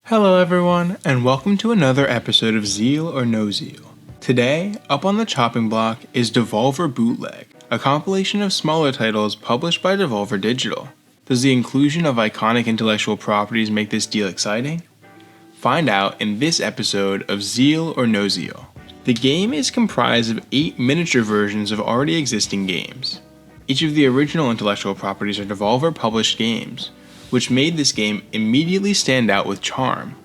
Hello everyone, and welcome to another episode of Zeal or No Zeal. Today, up on the chopping block is Devolver Bootleg, a compilation of smaller titles published by Devolver Digital. Does the inclusion of iconic intellectual properties make this deal exciting? Find out in this episode of Zeal or No Zeal. The game is comprised of 8 miniature versions of already existing games. Each of the original intellectual properties are Devolver published games, which made this game immediately stand out with charm.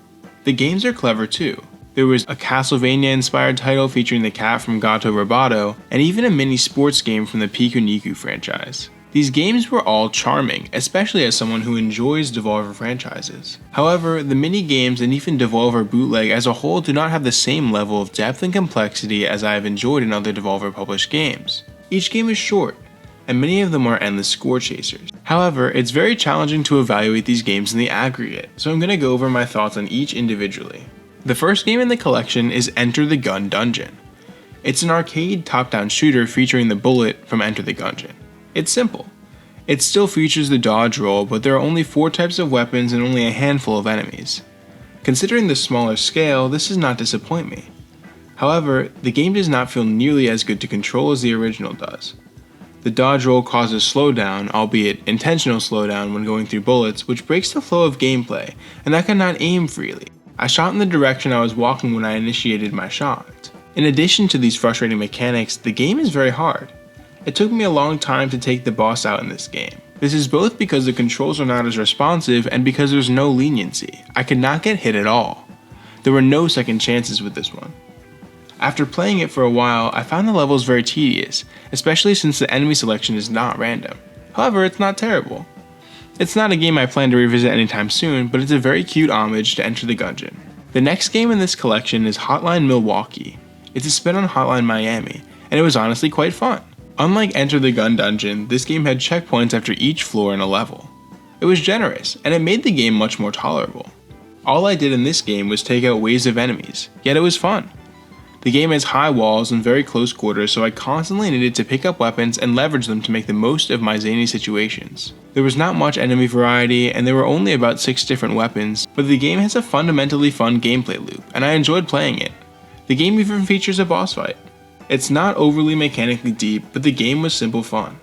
The games are clever too. There was a Castlevania-inspired title featuring the cat from Gato Roboto, and even a mini sports game from the Pikuniku franchise. These games were all charming, especially as someone who enjoys Devolver franchises. However, the mini games and even Devolver Bootleg as a whole do not have the same level of depth and complexity as I have enjoyed in other Devolver published games. Each game is short, and many of them are endless score chasers. However, it's very challenging to evaluate these games in the aggregate, so I'm going to go over my thoughts on each individually. The first game in the collection is Enter the Gun Dungeon. It's an arcade top-down shooter featuring the bullet from Enter the Gungeon. It's simple. It still features the dodge roll, but there are only 4 types of weapons and only a handful of enemies. Considering the smaller scale, this does not disappoint me. However, the game does not feel nearly as good to control as the original does. The dodge roll causes slowdown, albeit intentional slowdown when going through bullets, which breaks the flow of gameplay, and I cannot aim freely. I shot in the direction I was walking when I initiated my shot. In addition to these frustrating mechanics, the game is very hard. It took me a long time to take the boss out in this game. This is both because the controls are not as responsive and because there's no leniency. I could not get hit at all. There were no second chances with this one. After playing it for a while, I found the levels very tedious, especially since the enemy selection is not random. However, it's not terrible. It's not a game I plan to revisit anytime soon, but it's a very cute homage to Enter the Gungeon. The next game in this collection is Hotline Milwaukee. It's a spin on Hotline Miami, and it was honestly quite fun. Unlike Enter the Gun Dungeon, this game had checkpoints after each floor in a level. It was generous, and it made the game much more tolerable. All I did in this game was take out waves of enemies, yet it was fun. The game has high walls and very close quarters, so I constantly needed to pick up weapons and leverage them to make the most of my zany situations. There was not much enemy variety, and there were only about 6 different weapons, but the game has a fundamentally fun gameplay loop, and I enjoyed playing it. The game even features a boss fight. It's not overly mechanically deep, but the game was simple fun.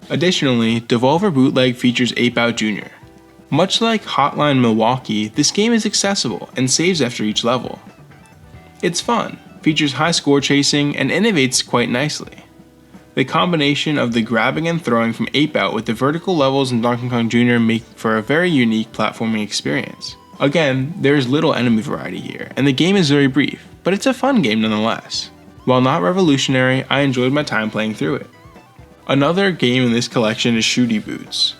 Additionally, Devolver Bootleg features Ape Out Jr. Much like Hotline Milwaukee, this game is accessible and saves after each level. It's fun, features high score chasing, and innovates quite nicely. The combination of the grabbing and throwing from Ape Out with the vertical levels in Donkey Kong Jr. make for a very unique platforming experience. Again, there is little enemy variety here, and the game is very brief, but it's a fun game nonetheless. While not revolutionary, I enjoyed my time playing through it. Another game in this collection is Shooty Boots.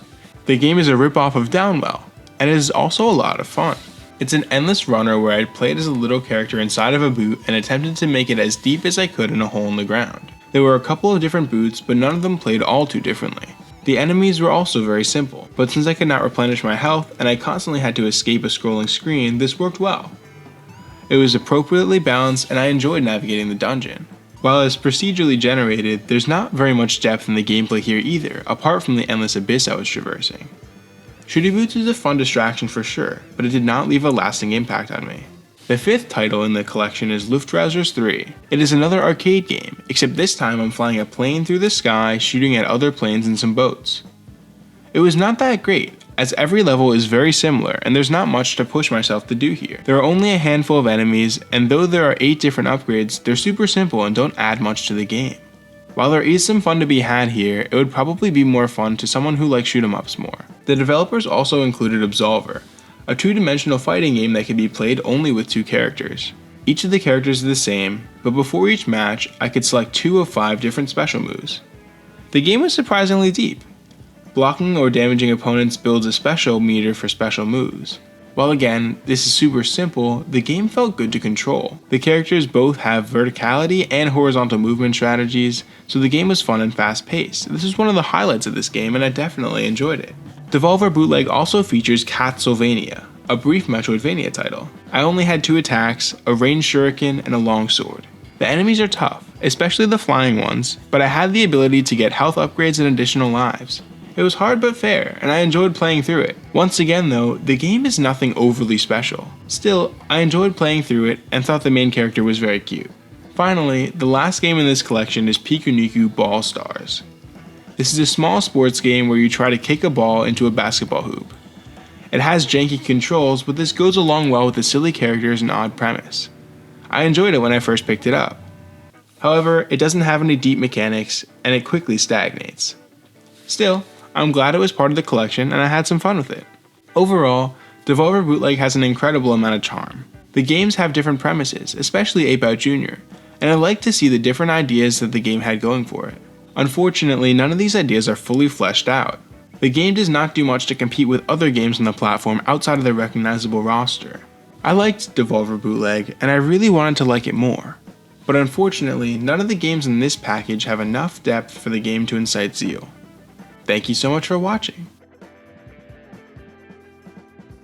The game is a ripoff of Downwell, and it is also a lot of fun. It's an endless runner where I played as a little character inside of a boot and attempted to make it as deep as I could in a hole in the ground. There were a couple of different boots, but none of them played all too differently. The enemies were also very simple, but since I could not replenish my health and I constantly had to escape a scrolling screen, this worked well. It was appropriately balanced and I enjoyed navigating the dungeon. While it's procedurally generated, there's not very much depth in the gameplay here either, apart from the endless abyss I was traversing. Shooty Boots is a fun distraction for sure, but it did not leave a lasting impact on me. The 5th title in the collection is Luftrausers 3. It is another arcade game, except this time I'm flying a plane through the sky, shooting at other planes and some boats. It was not that great, as every level is very similar and there's not much to push myself to do here. There are only a handful of enemies, and though there are 8 different upgrades, they're super simple and don't add much to the game. While there is some fun to be had here, it would probably be more fun to someone who likes shoot 'em ups more. The developers also included Absolver, a 2-dimensional fighting game that can be played only with 2 characters. Each of the characters is the same, but before each match, I could select 2 of 5 different special moves. The game was surprisingly deep. Blocking or damaging opponents builds a special meter for special moves. While again, this is super simple, the game felt good to control. The characters both have verticality and horizontal movement strategies, so the game was fun and fast paced. This is one of the highlights of this game and I definitely enjoyed it. Devolver Bootleg also features Castlevania, a brief Metroidvania title. I only had 2 attacks, a ranged shuriken and a longsword. The enemies are tough, especially the flying ones, but I had the ability to get health upgrades and additional lives. It was hard but fair, and I enjoyed playing through it. Once again though, the game is nothing overly special. Still, I enjoyed playing through it and thought the main character was very cute. Finally, the last game in this collection is Pikuniku Ball Stars. This is a small sports game where you try to kick a ball into a basketball hoop. It has janky controls, but this goes along well with the silly characters and odd premise. I enjoyed it when I first picked it up. However, it doesn't have any deep mechanics, and it quickly stagnates. Still, I'm glad it was part of the collection and I had some fun with it. Overall, Devolver Bootleg has an incredible amount of charm. The games have different premises, especially Ape Out Jr., and I like to see the different ideas that the game had going for it. Unfortunately, none of these ideas are fully fleshed out. The game does not do much to compete with other games on the platform outside of their recognizable roster. I liked Devolver Bootleg, and I really wanted to like it more. But unfortunately, none of the games in this package have enough depth for the game to incite zeal. Thank you so much for watching.